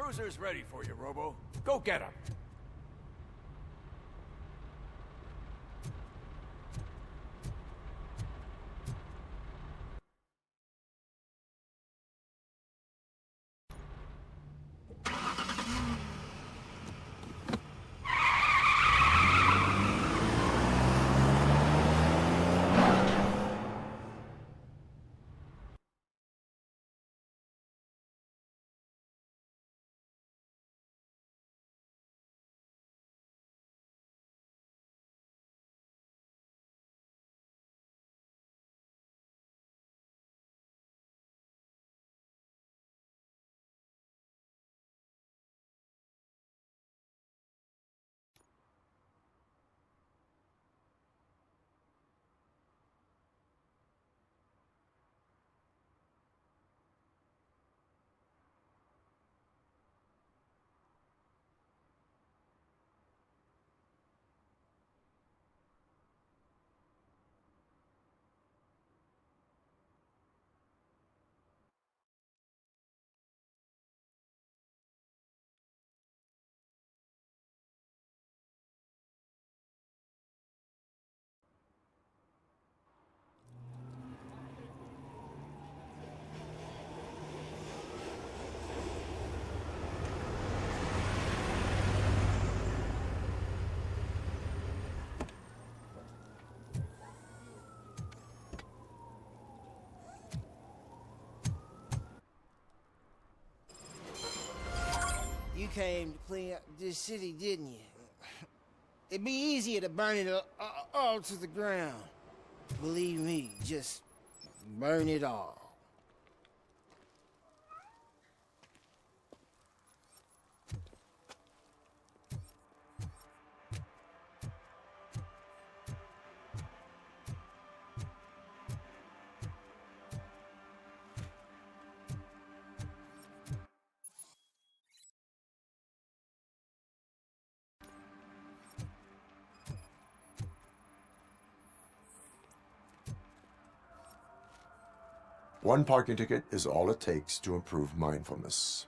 cruiser's ready for you, Robo. Go get him. You came to clean up this city, didn't you? It'd be easier to burn it all to the ground. Believe me, just burn it all. One parking ticket is all it takes to improve mindfulness.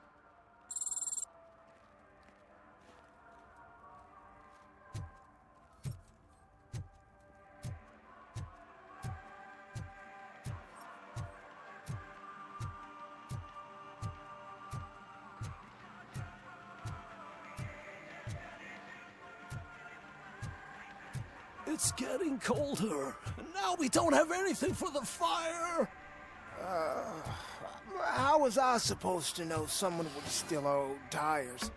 It's getting colder, and now we don't have anything for the fire. How was I supposed to know someone would steal our old tires?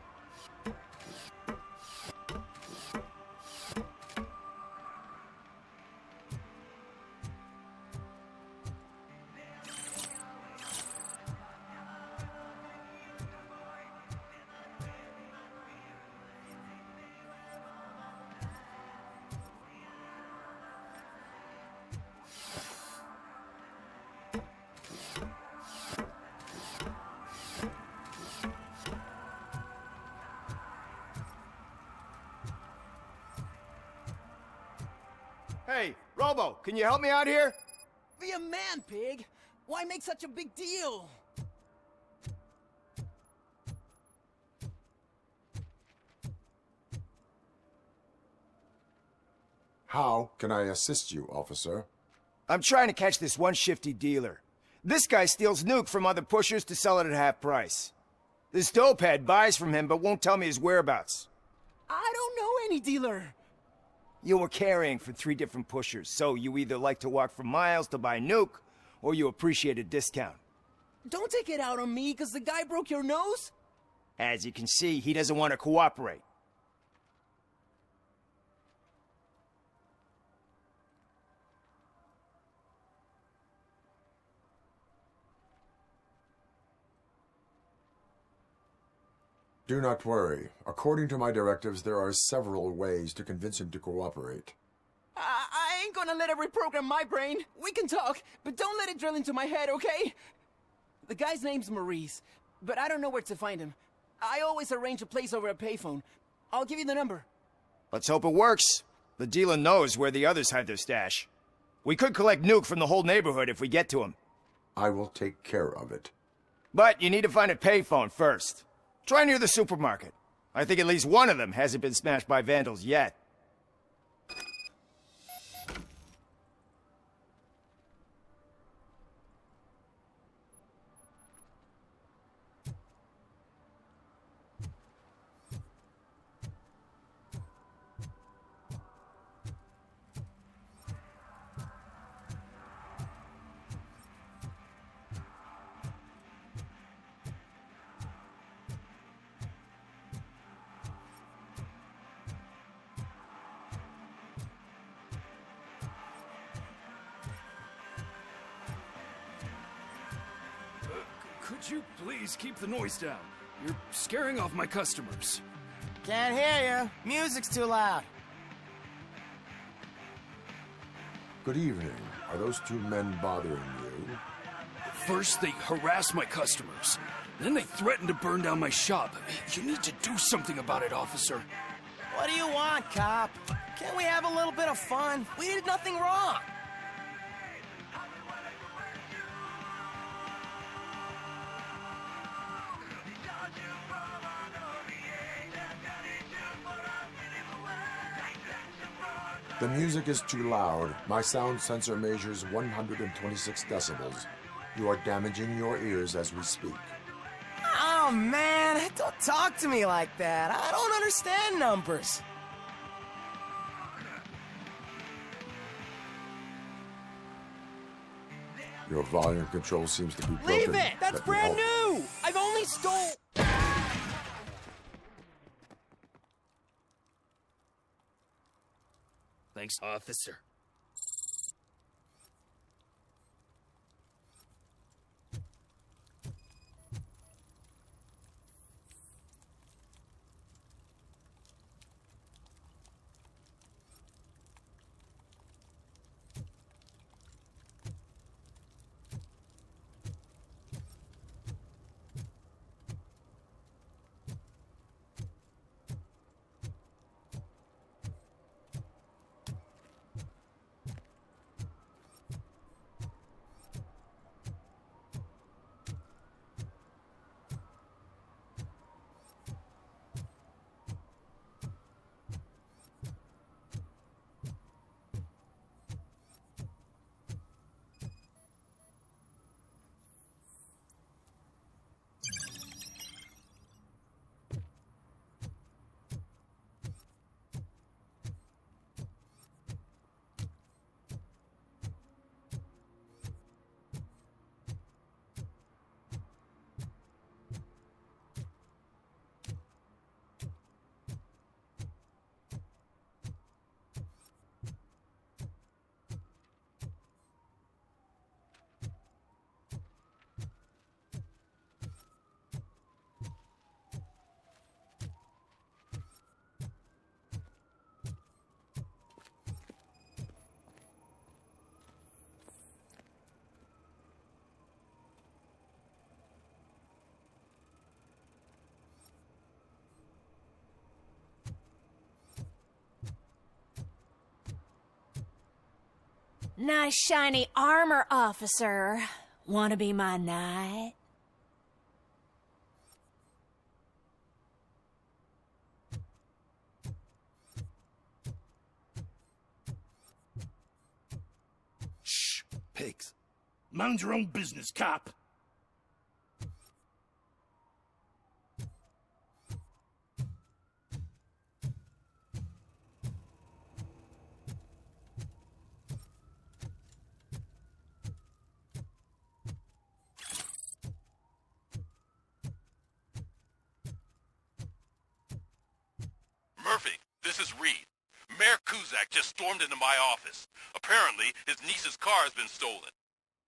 Hey, Robo, can you help me out here? Be a man, pig. Why make such a big deal? How can I assist you, officer? I'm trying to catch this one shifty dealer. This guy steals nuke from other pushers to sell it at half price. This dopehead buys from him but won't tell me his whereabouts. I don't know any dealer. You were carrying for 3 different pushers, so you either like to walk for miles to buy nuke, or you appreciate a discount. Don't take it out on me, because the guy broke your nose? As you can see, he doesn't want to cooperate. Do not worry. According to my directives, there are several ways to convince him to cooperate. I ain't gonna let it reprogram my brain. We can talk, but don't let it drill into my head, okay? The guy's name's Maurice, but I don't know where to find him. I always arrange a place over a payphone. I'll give you the number. Let's hope it works. The dealer knows where the others hide their stash. We could collect nuke from the whole neighborhood if we get to him. I will take care of it. But you need to find a payphone first. Try near the supermarket. I think at least one of them hasn't been smashed by vandals yet. Could you please keep the noise down? You're scaring off my customers. Can't hear you. Music's too loud. Good evening. Are those two men bothering you? First, they harass my customers. Then they threaten to burn down my shop. You need to do something about it, officer. What do you want, cop? Can't we have a little bit of fun? We did nothing wrong. The music is too loud. My sound sensor measures 126 decibels. You are damaging your ears as we speak. Oh, man, don't talk to me like that. I don't understand numbers. Your volume control seems to be broken. Leave it! That's Let me brand help. new! I've only stole... Thanks, officer. Nice shiny armor, officer. Wanna be my knight? Shh, pigs. Mind your own business, cop. Murphy, this is Reed. Mayor Kuzak just stormed into my office. Apparently, his niece's car has been stolen.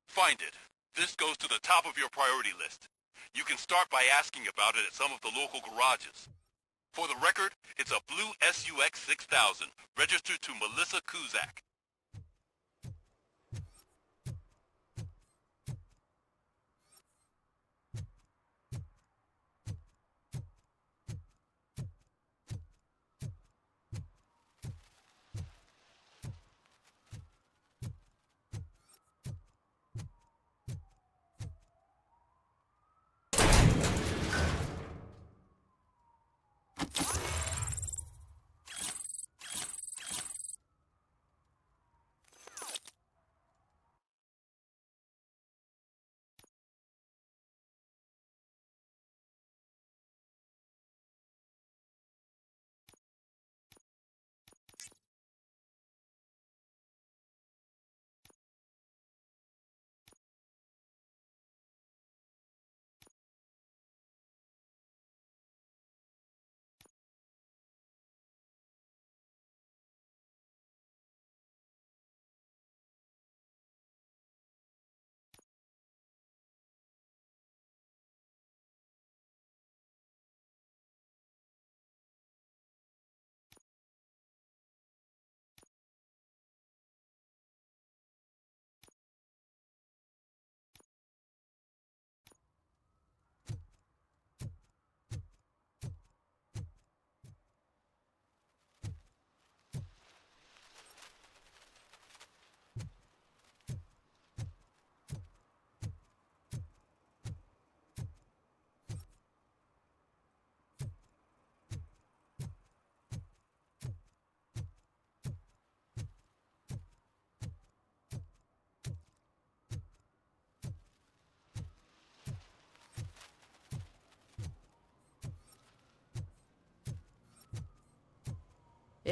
Find it. This goes to the top of your priority list. You can start by asking about it at some of the local garages. For the record, it's a blue SUX 6000, registered to Melissa Kuzak.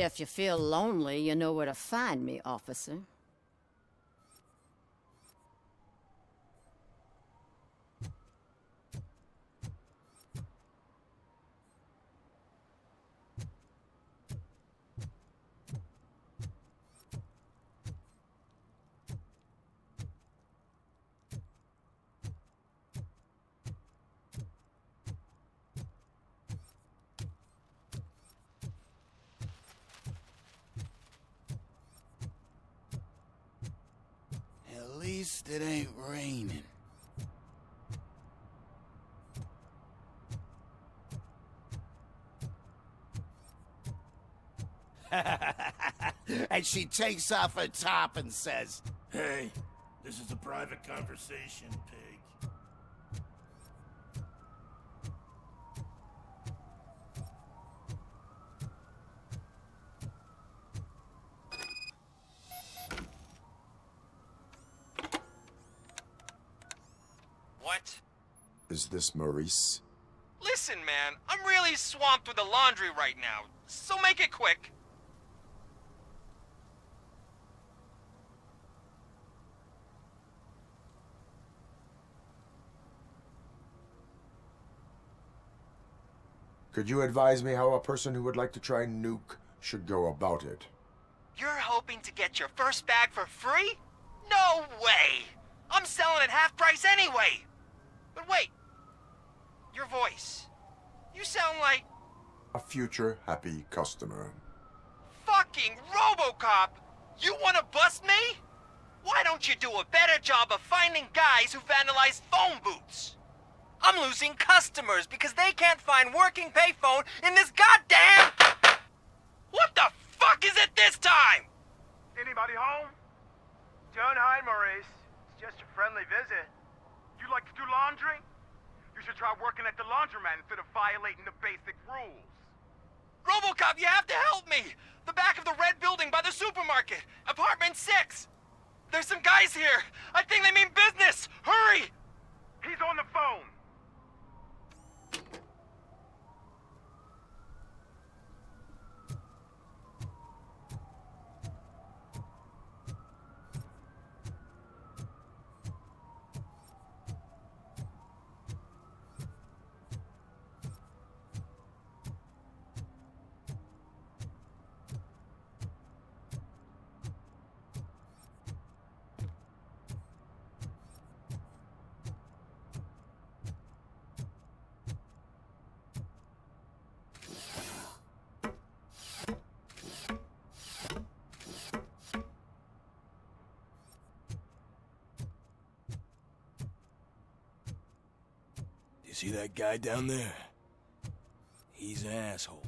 If you feel lonely, you know where to find me, officer. At least it ain't raining. And she takes off her top and says, Hey, this is a private conversation, pig. What? Is this Maurice? Listen, man, I'm really swamped with the laundry right now, so make it quick. Could you advise me how a person who would like to try nuke should go about it? You're hoping to get your first bag for free? No way! I'm selling at half price anyway! But wait, your voice. You sound like... A future happy customer. fucking Robocop! You wanna bust me? Why don't you do a better job of finding guys who vandalize phone booths? I'm losing customers because they can't find working payphone in this goddamn... What the fuck is it this time? Anybody home? Don't hide, Maurice. It's just a friendly visit. You like to do laundry? You should try working at the laundromat instead of violating the basic rules. Robocop, you have to help me! The back of the red building by the supermarket. Apartment 6. There's some guys here. I think they mean business. Hurry! He's on the phone. You see that guy down there? He's an asshole.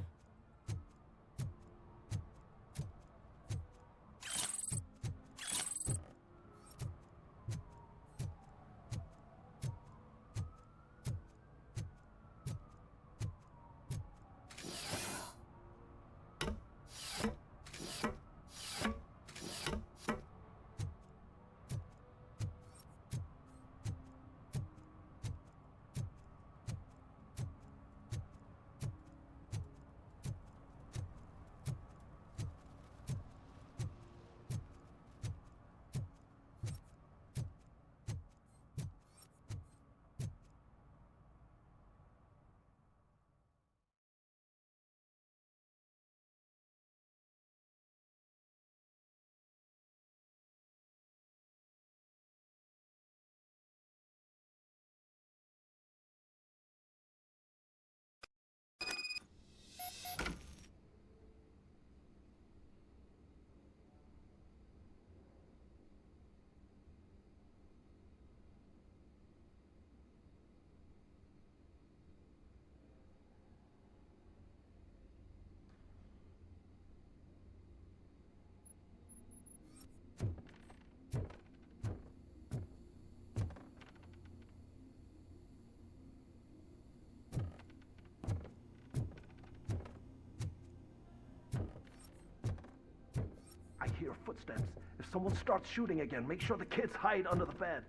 I hear footsteps. If someone starts shooting again, make sure the kids hide under the bed.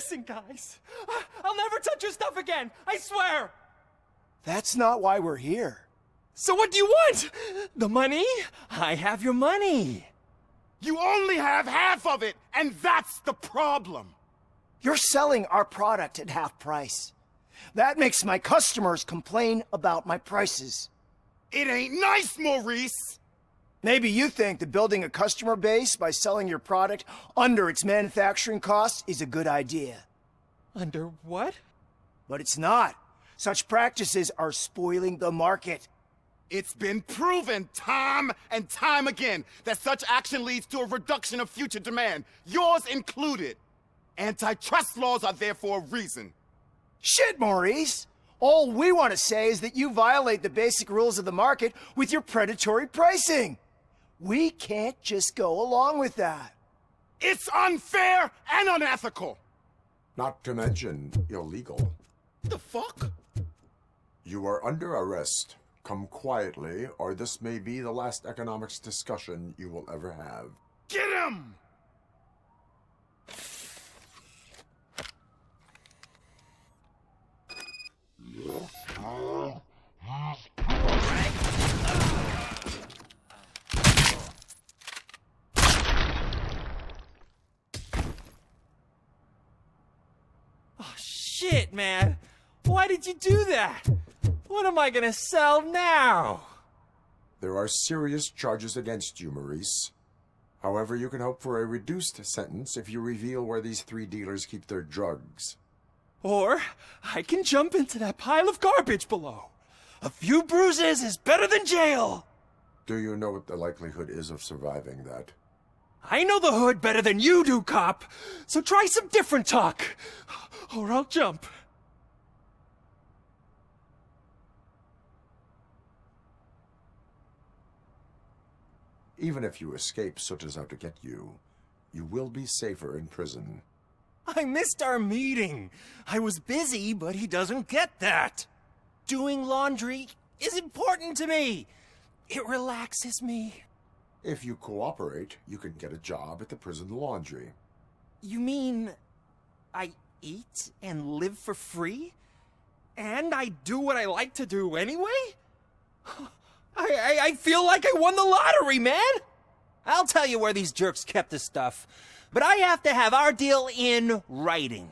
Listen, guys. I'll never touch your stuff again. I swear. That's not why we're here. So what do you want? The money? I have your money. You only have half of it, and that's the problem. You're selling our product at half price. That makes my customers complain about my prices. It ain't nice, Maurice! Maybe you think that building a customer base by selling your product under its manufacturing costs is a good idea. Under what? But it's not. Such practices are spoiling the market. It's been proven time and time again that such action leads to a reduction of future demand, yours included. Antitrust laws are there for a reason. Shit, Maurice! All we want to say is that you violate the basic rules of the market with your predatory pricing. We can't just go along with that. It's unfair and unethical! Not to mention illegal. The fuck? You are under arrest. Come quietly, or this may be the last economics discussion you will ever have. Get him! Oh, shit, man. Why did you do that? What am I gonna sell now? There are serious charges against you, Maurice. However, you can hope for a reduced sentence if you reveal where these 3 dealers keep their drugs. Or I can jump into that pile of garbage below. A few bruises is better than jail. Do you know what the likelihood is of surviving that? I know the hood better than you do, cop. So try some different talk, or I'll jump. Even if you escape Soot is out to get you, you will be safer in prison. I missed our meeting. I was busy, but he doesn't get that. Doing laundry is important to me. It relaxes me. If you cooperate, you can get a job at the prison laundry. You mean I eat and live for free? And I do what I like to do anyway? I feel like I won the lottery, man! I'll tell you where these jerks kept the stuff, but I have to have our deal in writing.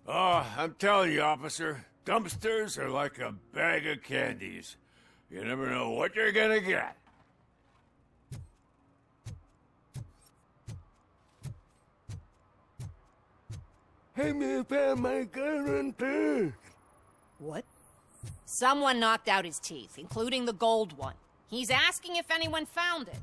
Oh, I'm telling you, officer, dumpsters are like a bag of candies. You never know what you're gonna get. Hey, man, found my gun and purse. What? Someone knocked out his teeth, including the gold one. He's asking if anyone found it.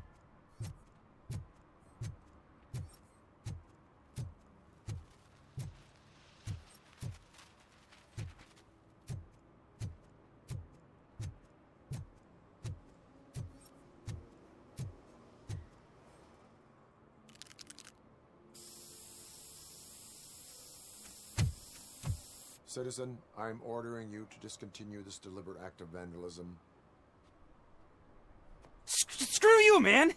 Citizen, I'm ordering you to discontinue this deliberate act of vandalism. Screw you, man!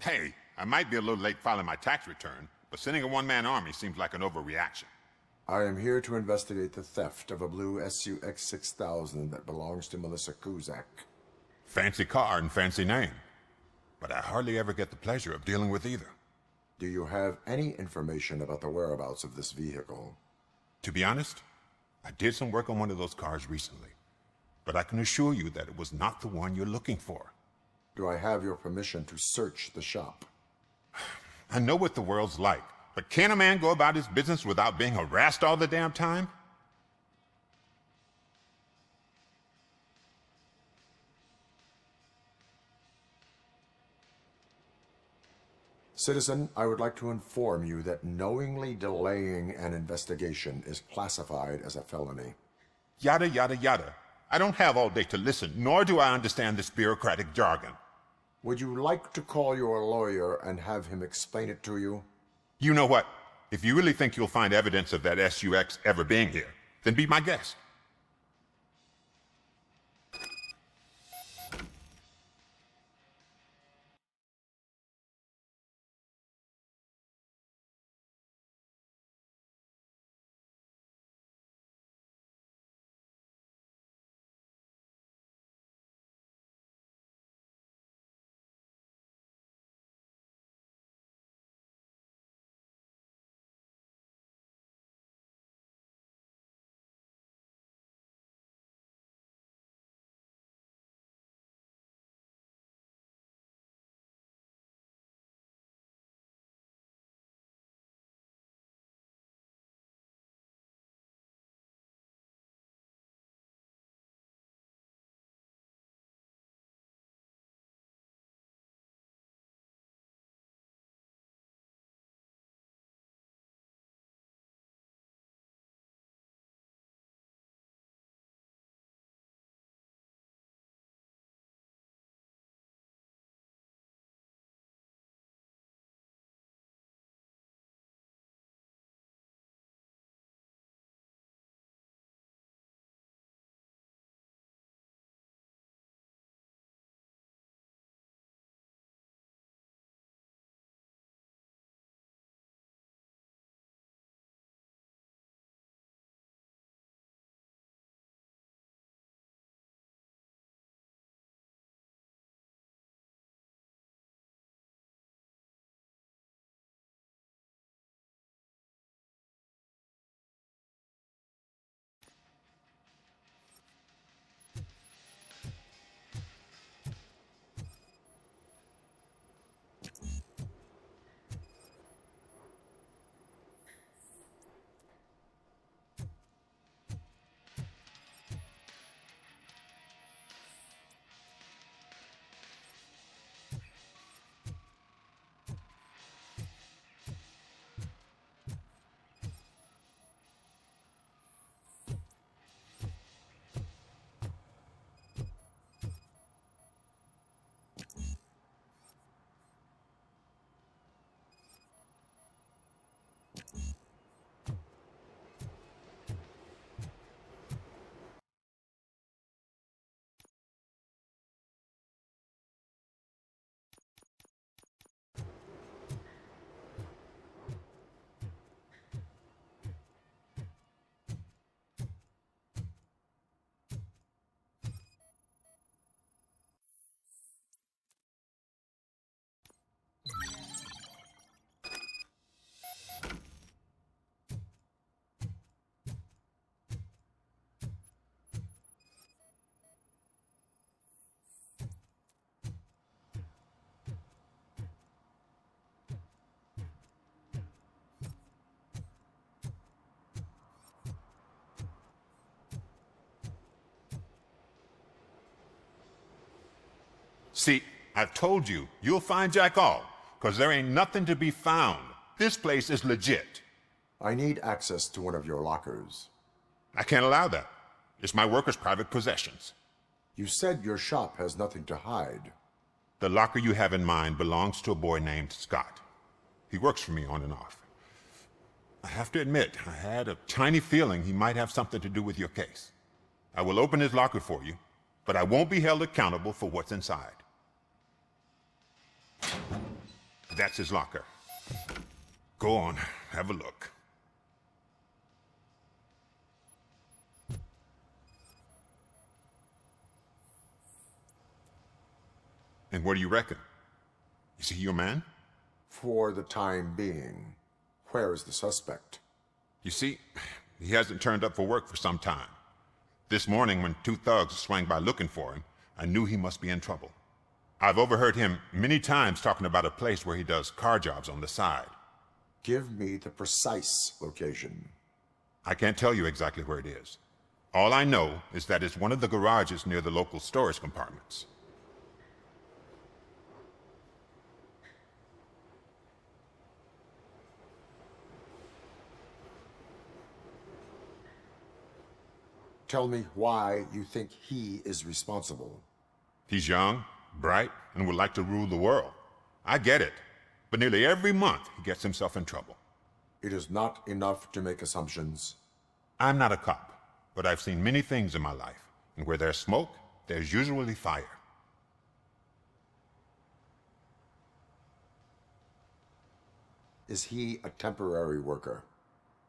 Hey, I might be a little late filing my tax return, but sending a one-man army seems like an overreaction. I am here to investigate the theft of a blue SUX 6000 that belongs to Melissa Kuzak. Fancy car and fancy name. But I hardly ever get the pleasure of dealing with either. Do you have any information about the whereabouts of this vehicle? To be honest, I did some work on one of those cars recently, but I can assure you that it was not the one you're looking for. Do I have your permission to search the shop? I know what the world's like, but can a man go about his business without being harassed all the damn time? Citizen, I would like to inform you that knowingly delaying an investigation is classified as a felony. Yada, yada, yada. I don't have all day to listen, nor do I understand this bureaucratic jargon. Would you like to call your lawyer and have him explain it to you? You know what? If you really think you'll find evidence of that SUX ever being here, then be my guest. See, I've told you, you'll find Jack all, because there ain't nothing to be found. This place is legit. I need access to one of your lockers. I can't allow that. It's my workers' private possessions. You said your shop has nothing to hide. The locker you have in mind belongs to a boy named Scott. He works for me on and off. I have to admit, I had a tiny feeling he might have something to do with your case. I will open his locker for you, but I won't be held accountable for what's inside. That's his locker. Go on, have a look. And what do you reckon? Is he your man? For the time being. Where is the suspect? You see, he hasn't turned up for work for some time. This morning, when two thugs swang by looking for him, I knew he must be in trouble. I've overheard him many times talking about a place where he does car jobs on the side. Give me the precise location. I can't tell you exactly where it is. All I know is that it's one of the garages near the local storage compartments. Tell me why you think he is responsible. He's young, bright, and would like to rule the world. I get it. But nearly every month, he gets himself in trouble. It is not enough to make assumptions. I'm not a cop, but I've seen many things in my life. And where there's smoke, there's usually fire. Is he a temporary worker?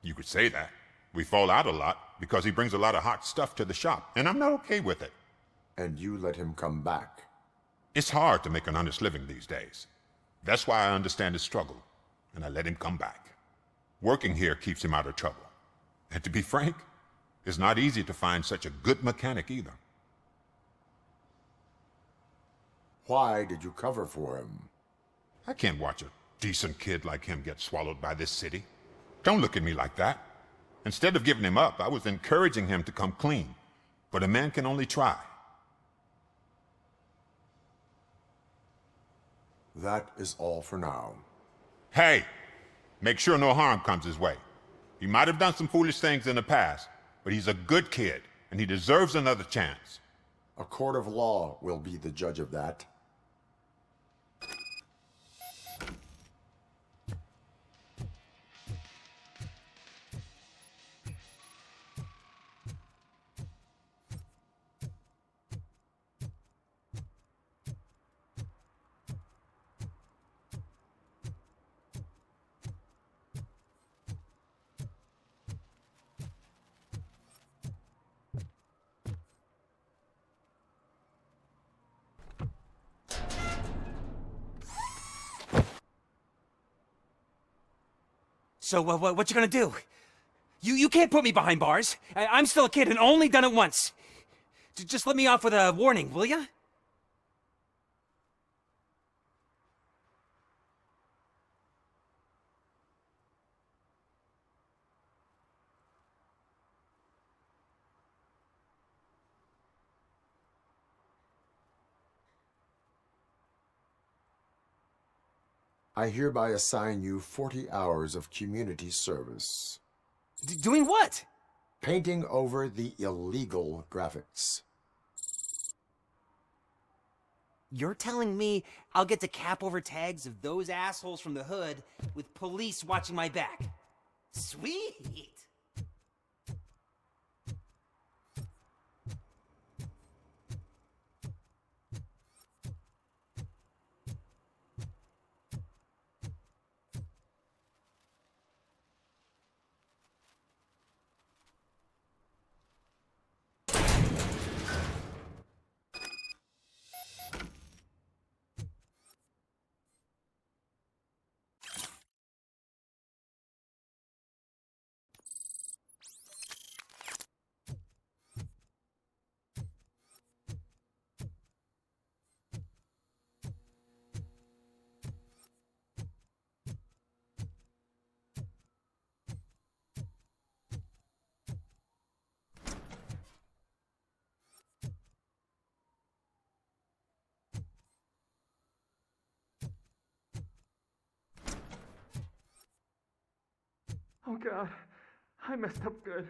You could say that. We fall out a lot because he brings a lot of hot stuff to the shop, and I'm not okay with it. And you let him come back? It's hard to make an honest living these days. That's why I understand his struggle, and I let him come back. Working here keeps him out of trouble. And to be frank, it's not easy to find such a good mechanic either. Why did you cover for him? I can't watch a decent kid like him get swallowed by this city. Don't look at me like that. Instead of giving him up, I was encouraging him to come clean. But a man can only try. That is all for now. Hey, make sure no harm comes his way. He might have done some foolish things in the past, but he's a good kid, and he deserves another chance. A court of law will be the judge of that. So, what you gonna do? You can't put me behind bars. I'm still a kid and only done it once. Just let me off with a warning, will ya? I hereby assign you 40 hours of community service. Doing what? Painting over the illegal graphics. You're telling me I'll get to cap over tags of those assholes from the hood with police watching my back? Sweet! Oh God, I messed up good.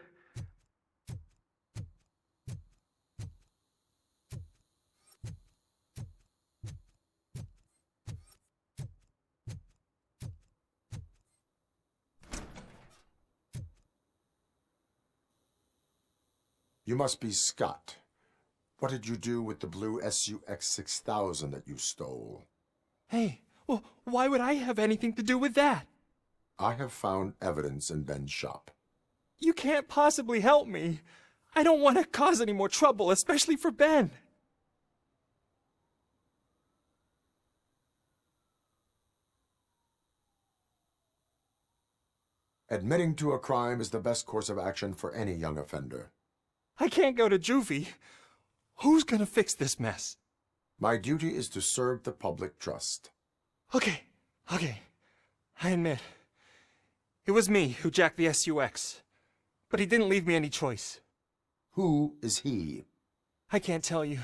You must be Scott. What did you do with the blue SUX 6000 that you stole? Hey, Well, why would I have anything to do with that? I have found evidence in Ben's shop. You can't possibly help me. I don't want to cause any more trouble, especially for Ben. Admitting to a crime is the best course of action for any young offender. I can't go to juvie. Who's gonna fix this mess? My duty is to serve the public trust. Okay. I admit. It was me who jacked the SUX. But he didn't leave me any choice. Who is he? I can't tell you.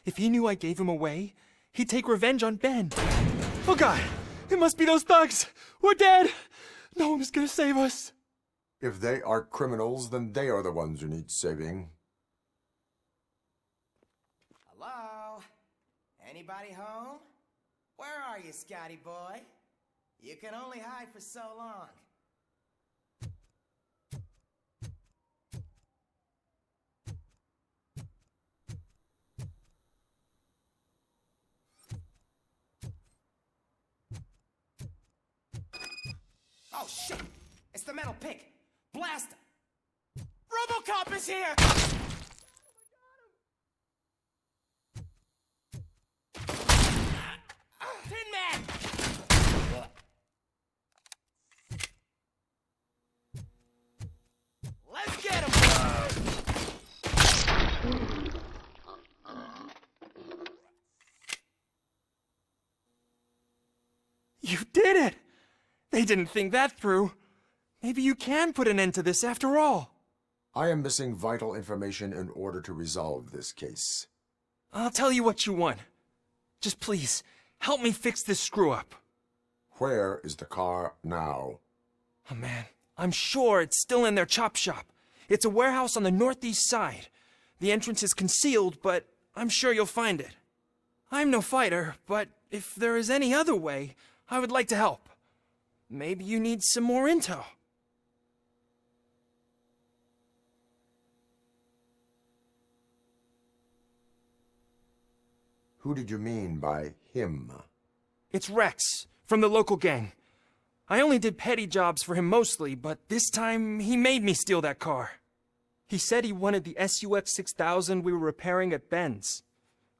If he knew I gave him away, he'd take revenge on Ben. Oh God! It must be those thugs! We're dead! No one is gonna save us. If they are criminals, then they are the ones who need saving. Hello? Anybody home? Where are you, Scotty boy? You can only hide for so long. Oh, shit! It's the metal pig! Blast him! Robocop is here! Tin Man! Let's get him! You did it! They didn't think that through. Maybe you can put an end to this after all. I am missing vital information in order to resolve this case. I'll tell you what you want. Just please, help me fix this screw-up. Where is the car now? Oh man, I'm sure it's still in their chop shop. It's a warehouse on the northeast side. The entrance is concealed, but I'm sure you'll find it. I'm no fighter, but if there is any other way, I would like to help. Maybe you need some more intel. Who did you mean by him? It's Rex, from the local gang. I only did petty jobs for him mostly, but this time he made me steal that car. He said he wanted the SUX 6000 we were repairing at Ben's.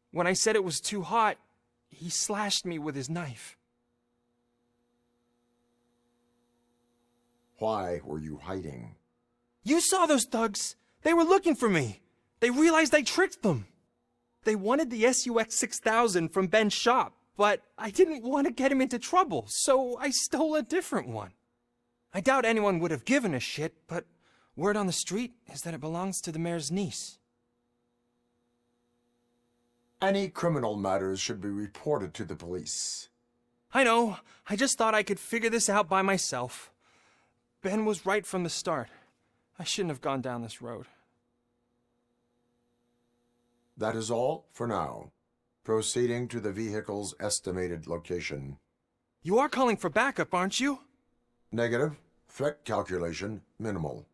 When I said it was too hot, he slashed me with his knife. Why were you hiding? You saw those thugs. They were looking for me. They realized I tricked them. They wanted the SUX 6000 from Ben's shop, but I didn't want to get him into trouble, so I stole a different one. I doubt anyone would have given a shit, but word on the street is that it belongs to the mayor's niece. Any criminal matters should be reported to the police. I know. I just thought I could figure this out by myself. Ben was right from the start. I shouldn't have gone down this road. That is all for now. Proceeding to the vehicle's estimated location. You are calling for backup, aren't you? Negative. Threat calculation minimal.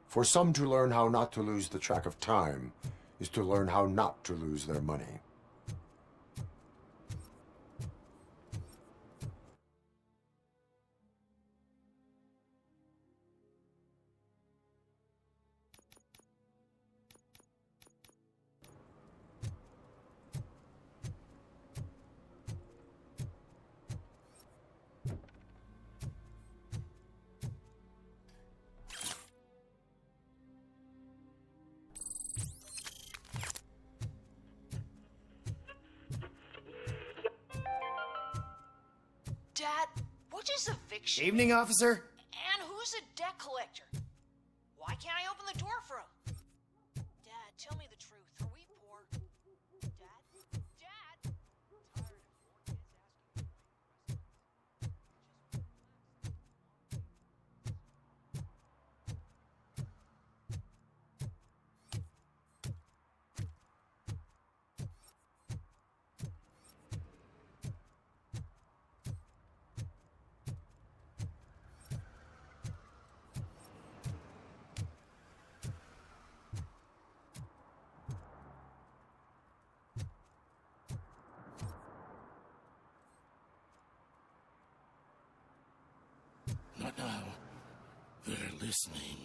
For some to learn how not to lose the track of time is to learn how not to lose their money. Which is eviction? Evening, officer. And who's a debt collector? Why can't I open the door for him? Dad, tell me the truth. Are we poor? Dad? Dad? Tired of four kids asking Not now. They're listening.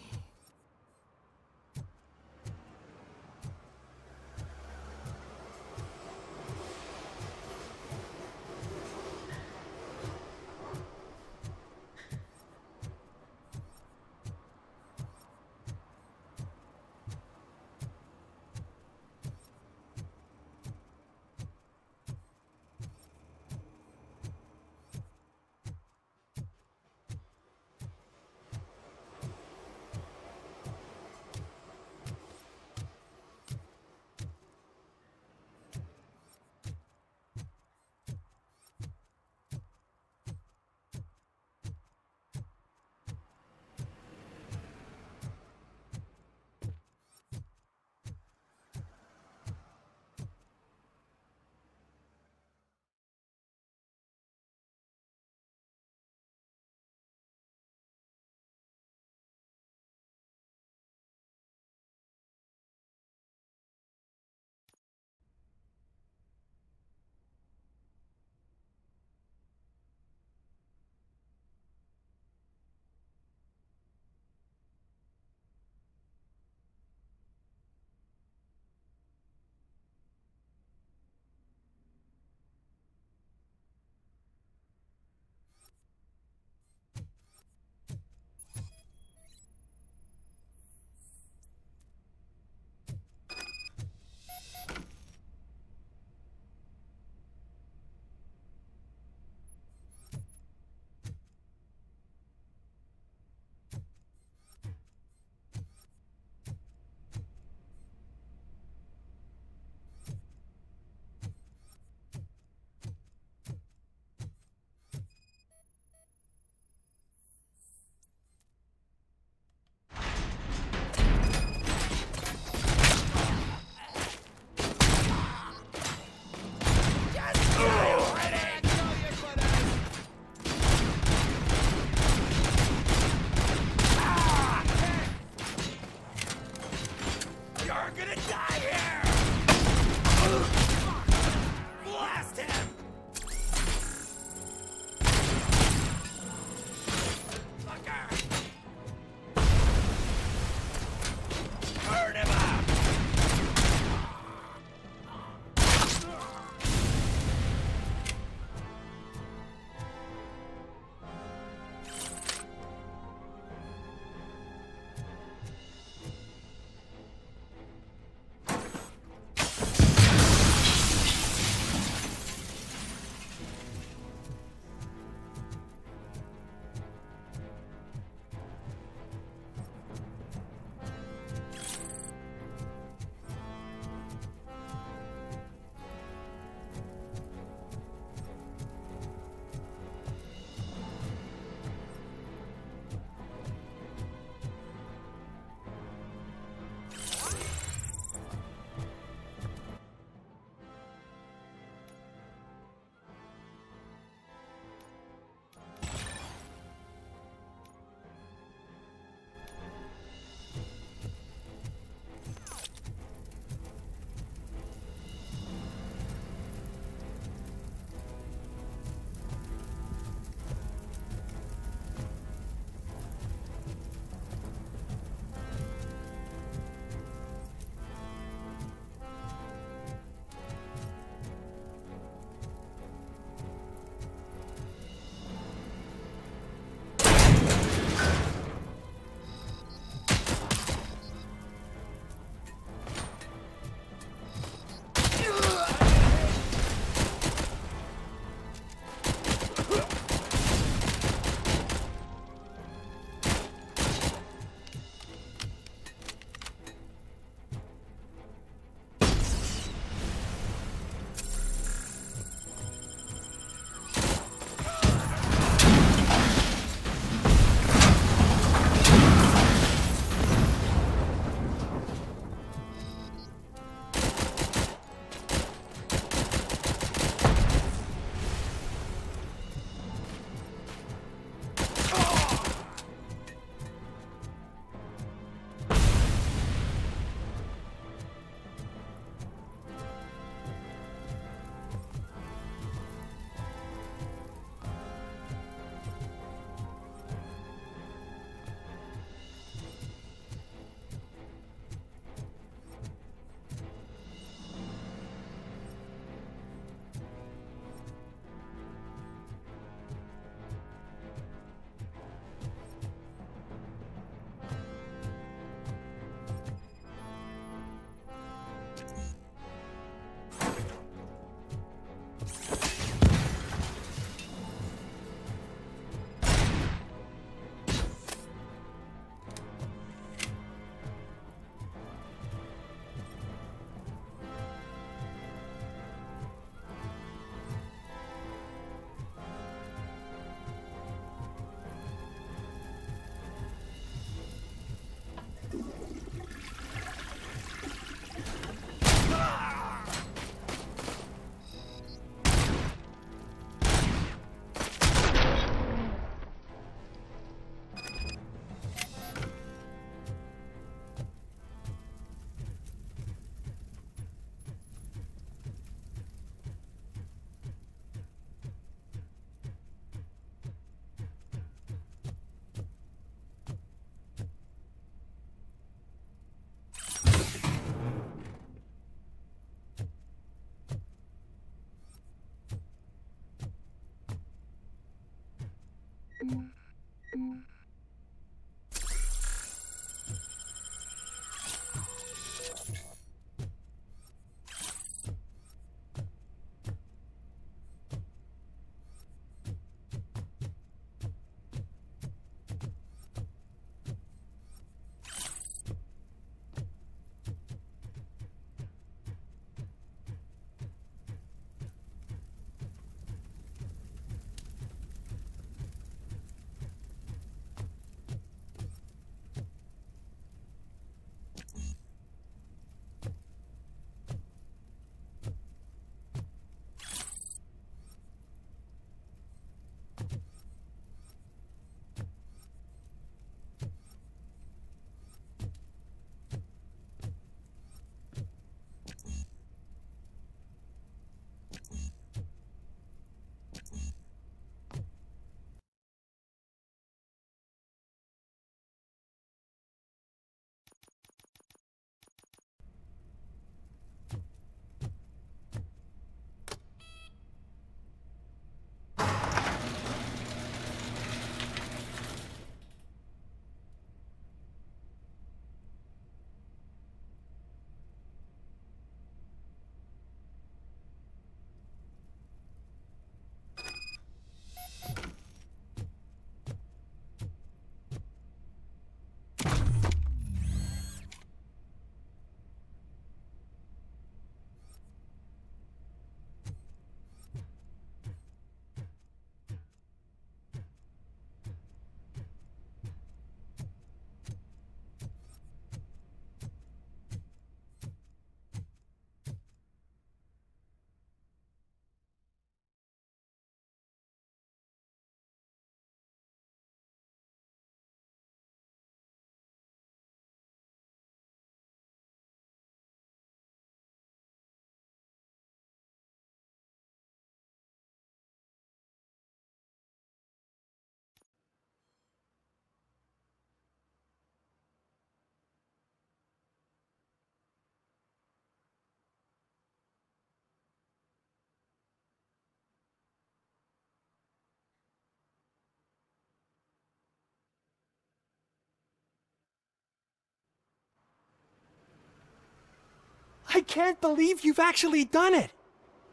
I can't believe you've actually done it!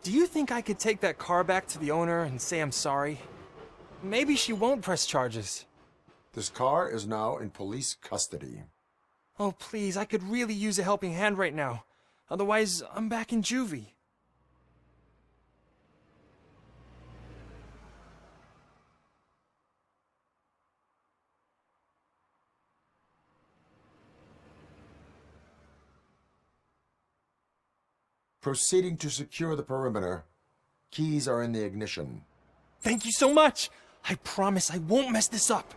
Do you think I could take that car back to the owner and say I'm sorry? Maybe she won't press charges. This car is now in police custody. Oh, please, I could really use a helping hand right now. Otherwise, I'm back in juvie. Proceeding to secure the perimeter. Keys are in the ignition. Thank you so much! I promise I won't mess this up.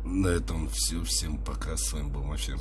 На этом все. Всем пока. С вами был Мафия.